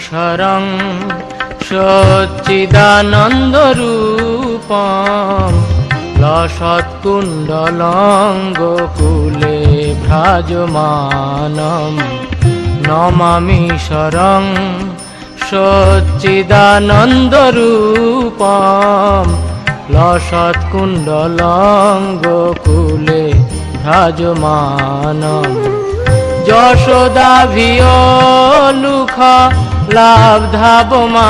নমামিশ্বরং সচ্চিদানন্দরূপম লসৎকুণ্ডলং গোকুলে ভ্রাজমানম নমামিশ্বরং সচ্চিদানন্দরূপম লসৎকুণ্ডলং গোকুলে ভ্রাজমানম যশোদাভিয়োলুখ লাব্ধাবমানম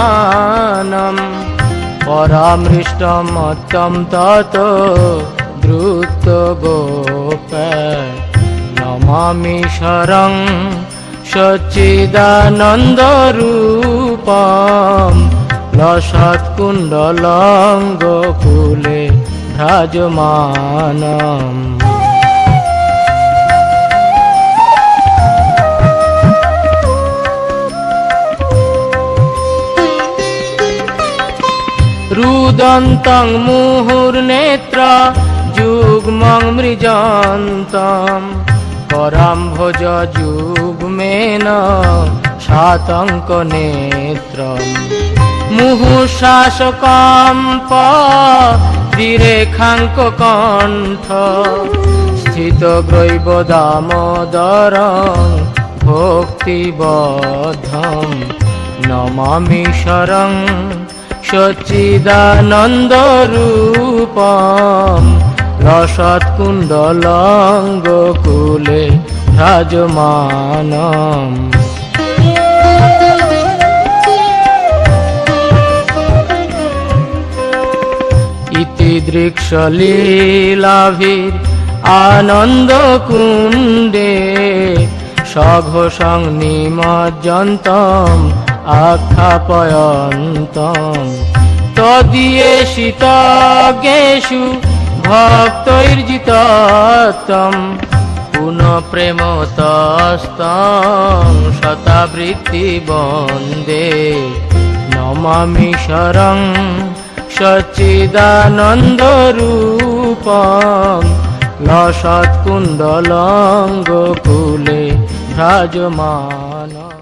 পরামৃষ্টমত্যম তত দ্রুত গোপ নমামিশ্বরং সচ্চিদানন্দরূপম লসৎকুণ্ডলং গোকুলে ভ্রাজমানম রুদন্তং মুহুর্নেত্র যুগ্মং মৃজন্তম পরাম্ভোজ যুগ্মেন শাতঙ্ক নেত্রম মুহুঃশ্বাসকম্প ত্রিরেখাঙ্ক কণ্ঠ স্থিত গ্রৈব দামোদরং ভক্তিবদ্ধম নমামিশ্বরং সচ্চিদানন্দরূপম লসৎকুণ্ডলং গোকুলে ভ্রাজমানম ইতি দৃক্ষলীলাভির আনন্দকুণ্ডে সঘোষং নিমজ্জন্তম আখ্যাপয়ন্তম তদীয়েষিতজ্ঞেষু ভক্তৈর্জিতত্তম পুনঃ প্রেমতস্তং শতাবৃত্তি বন্দে নমামিশ্বরং সচ্চিদানন্দরূপম লসৎকুণ্ডলং গোকুলে ভ্রাজমানম।